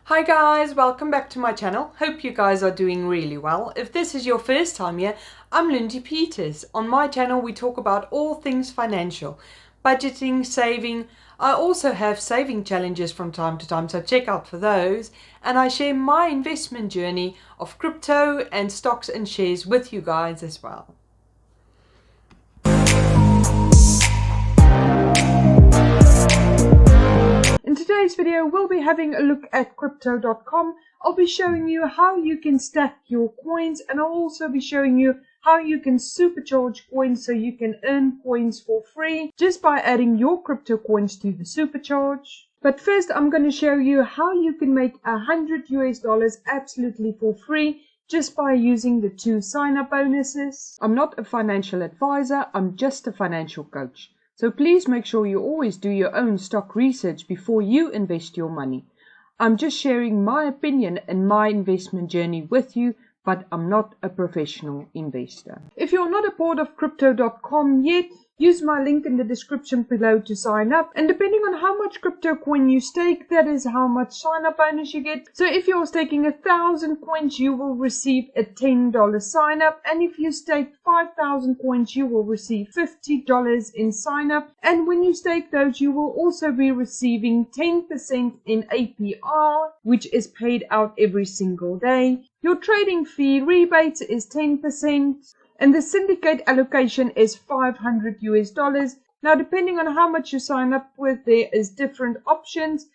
Hi guys, welcome back to my channel. Hope you guys are doing really well. If this is your first time here, I'm Lindy Peters. On my channel we talk about all things financial, budgeting, saving. I also have saving challenges from time to time, so check out for those. And I share my investment journey of crypto and stocks and shares with you guys as well. In today's video, we'll be having a look at crypto.com. I'll be showing you how you can stack your coins, and I'll also be showing you how you can supercharge coins so you can earn coins for free just by adding your crypto coins to the supercharge. But first, I'm going to show you how you can make $100 absolutely for free just by using the 2 sign-up bonuses. I'm not a financial advisor, I'm just a financial coach. So please make sure you always do your own stock research before you invest your money. I'm just sharing my opinion and my investment journey with you, but I'm not a professional investor. If you're not a part of crypto.com yet, use my link in the description below to sign up. And depending on how much crypto coin you stake, that is how much sign up bonus you get. So if you're staking 1,000 coins, you will receive a $10 sign up. And if you stake 5,000 coins, you will receive $50 in sign up. And when you stake those, you will also be receiving 10% in APR, which is paid out every single day. Your trading fee rebate is 10%. And the Syndicate allocation is $500. Now, depending on how much you sign up with, there is different options.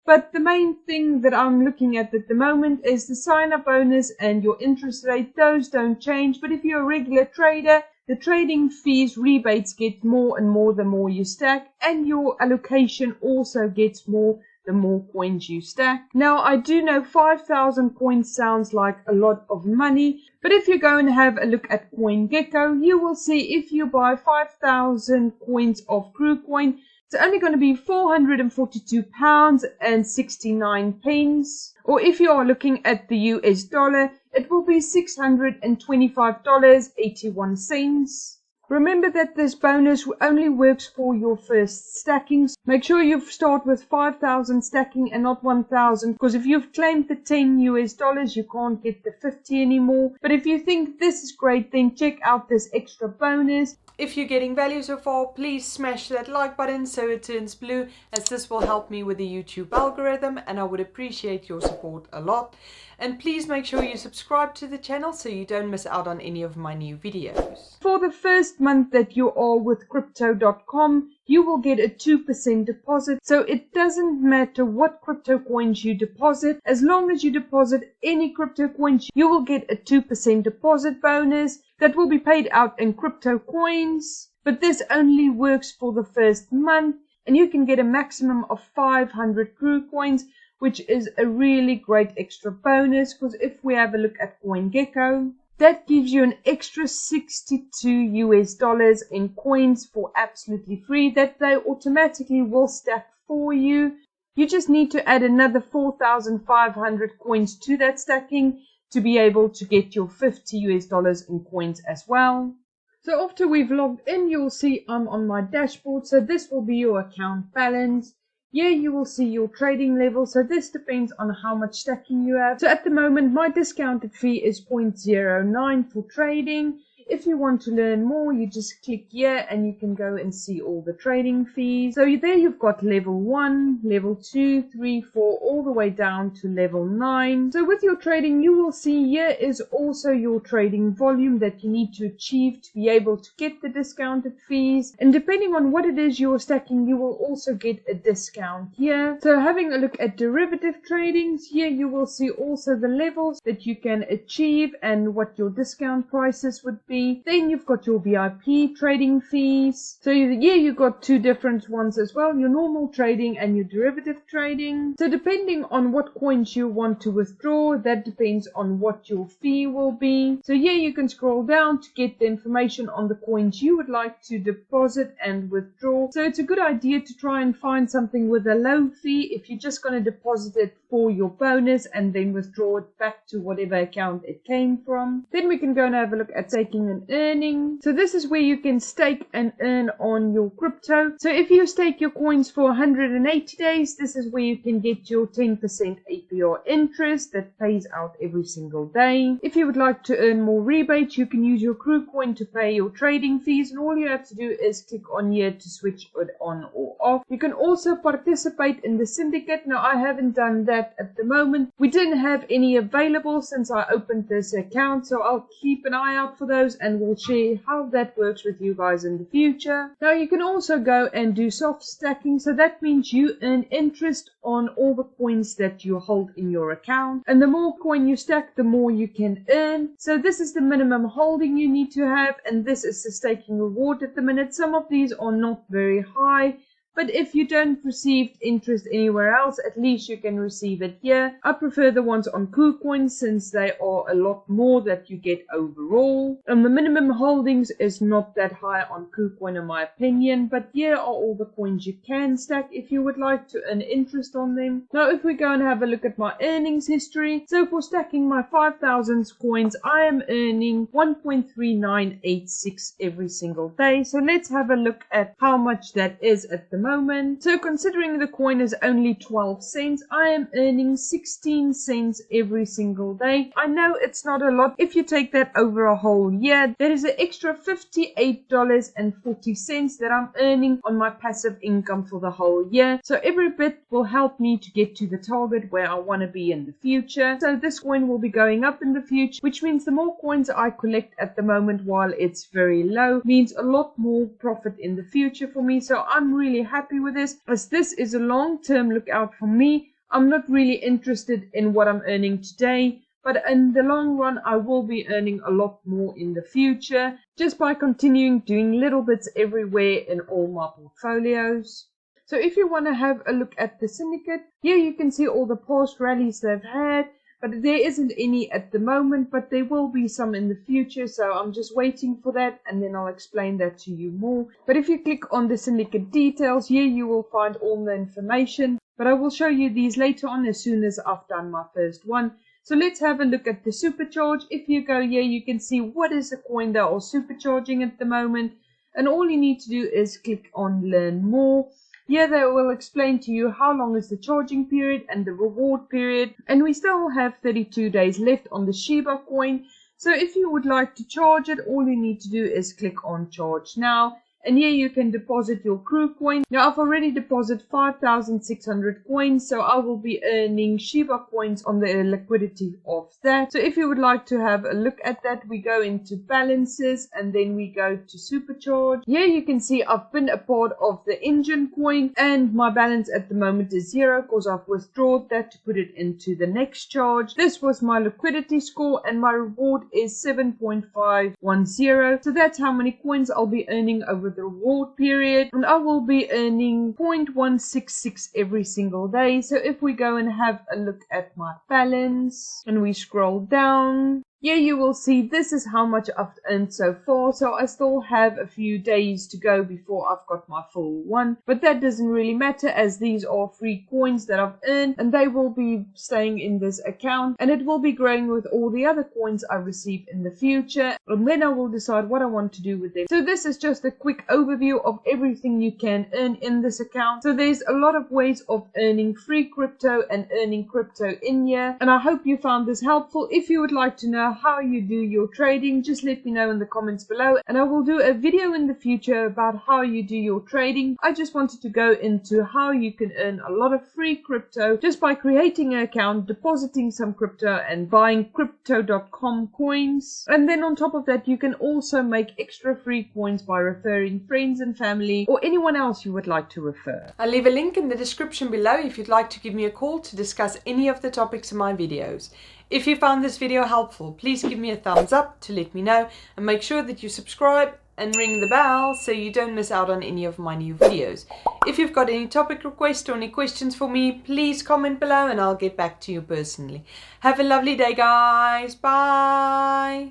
But the main thing that I'm looking at the moment is the sign-up bonus and your interest rate. Those don't change. But if you're a regular trader, the trading fees rebates get more and more the more you stack. And your allocation also gets more the more coins you stack. Now, I do know 5,000 coins sounds like a lot of money, but if you go and have a look at CoinGecko, you will see if you buy 5,000 coins of Kucoin, it's only going to be £442.69. Or if you are looking at the US dollar, it will be $625.81. Remember that this bonus only works for your first stacking. Make sure you start with 5,000 stacking and not 1,000, because if you've claimed the $10, you can't get the 50 anymore. But if you think this is great, then check out this extra bonus. If you're getting value so far, please smash that like button so it turns blue, as this will help me with the YouTube algorithm, and I would appreciate your support a lot. And please make sure you subscribe to the channel so you don't miss out on any of my new videos. For the first month that you are with crypto.com, you will get a 2% deposit. So it doesn't matter what crypto coins you deposit. As long as you deposit any crypto coins, you will get a 2% deposit bonus that will be paid out in crypto coins. But this only works for the first month, and you can get a maximum of 500 Kucoins, which is a really great extra bonus, because if we have a look at CoinGecko, that gives you an extra $62 in coins for absolutely free that they automatically will stack for you. You just need to add another 4,500 coins to that stacking to be able to get your $50 in coins as well. So after we've logged in, you'll see I'm on my dashboard. So this will be your account balance. Here you will see your trading level. So this depends on how much stacking you have. So at the moment, my discounted fee is 0.09 for trading. If you want to learn more, you just click here and you can go and see all the trading fees. So there you've got level 1, level 2, 3, 4, all the way down to level 9. So with your trading, you will see here is also your trading volume that you need to achieve to be able to get the discounted fees. And depending on what it is you're stacking, you will also get a discount here. So having a look at derivative tradings, here you will see also the levels that you can achieve and what your discount prices would be. Then you've got your VIP trading fees. So yeah, you've got 2 different ones as well, your normal trading and your derivative trading. So depending on what coins you want to withdraw, that depends on what your fee will be. So yeah, you can scroll down to get the information on the coins you would like to deposit and withdraw. So it's a good idea to try and find something with a low fee if you're just going to deposit it for your bonus and then withdraw it back to whatever account it came from. Then we can go and have a look at taking and earning. So this is where you can stake and earn on your crypto. So if you stake your coins for 180 days, this is where you can get your 10% APR interest that pays out every single day. If you would like to earn more rebates, you can use your Kucoin to pay your trading fees, and all you have to do is click on here to switch it on or off. You can also participate in the Syndicate. Now, I haven't done that at the moment. We didn't have any available since I opened this account, so I'll keep an eye out for those and we'll share how that works with you guys in the future. Now, you can also go and do soft stacking, so that means you earn interest on all the coins that you hold in your account, and the more coin you stack, the more you can earn. So this is the minimum holding you need to have, and this is the staking reward at the minute. Some of these are not very high, but if you don't receive interest anywhere else, at least you can receive it here. I prefer the ones on Kucoin since they are a lot more that you get overall. And the minimum holdings is not that high on Kucoin in my opinion, but here are all the coins you can stack if you would like to earn interest on them. Now if we go and have a look at my earnings history, so for stacking my 5,000 coins, I am earning 1.3986 every single day. So let's have a look at how much that is at the moment. So considering the coin is only 12 cents, I am earning 16 cents every single day. I know it's not a lot. If you take that over a whole year, there is an extra $58.40 that I'm earning on my passive income for the whole year. So every bit will help me to get to the target where I want to be in the future. So this coin will be going up in the future, which means the more coins I collect at the moment while it's very low means a lot more profit in the future for me. So I'm really happy with this, as this is a long-term lookout for me. I'm not really interested in what I'm earning today, but in the long run I will be earning a lot more in the future just by continuing doing little bits everywhere in all my portfolios. So if you want to have a look at the Syndicate, here you can see all the past rallies they've had, but there isn't any at the moment, but there will be some in the future, so I'm just waiting for that and then I'll explain that to you more. But if you click on the Syndicate details, here you will find all the information, but I will show you these later on as soon as I've done my first one. So let's have a look at the Supercharge. If you go here, you can see what is the coin they are supercharging at the moment, and all you need to do is click on Learn More. Here they will explain to you how long is the charging period and the reward period, and we still have 32 days left on the Shiba coin. So if you would like to charge it, all you need to do is click on Charge Now, and here you can deposit your Kucoin. Now I've already deposited 5,600 coins, so I will be earning Shiba coins on the liquidity of that. So if you would like to have a look at that, we go into balances and then we go to Supercharge. Here you can see I've been a part of the engine coin, and my balance at the moment is 0 because I've withdrawn that to put it into the next charge. This was my liquidity score and my reward is 7.510. So that's how many coins I'll be earning over the reward period, and I will be earning 0.166 every single day. So if we go and have a look at my balance and we scroll down, here you will see this is how much I've earned so far. So I still have a few days to go before I've got my full one, but that doesn't really matter as these are free coins that I've earned and they will be staying in this account, and it will be growing with all the other coins I receive in the future, and then I will decide what I want to do with them. So this is just a quick overview of everything you can earn in this account. So there's a lot of ways of earning free crypto and earning crypto in here, and I hope you found this helpful. If you would like to know how you do your trading, just let me know in the comments below, and I will do a video in the future about how you do your trading. I just wanted to go into how you can earn a lot of free crypto just by creating an account, depositing some crypto and buying crypto.com coins, and then on top of that you can also make extra free coins by referring friends and family or anyone else you would like to refer. I'll leave a link in the description below if you'd like to give me a call to discuss any of the topics in my videos. If you found this video helpful, please give me a thumbs up to let me know, and make sure that you subscribe and ring the bell so you don't miss out on any of my new videos. If you've got any topic requests or any questions for me, please comment below and I'll get back to you personally. Have a lovely day, guys. Bye.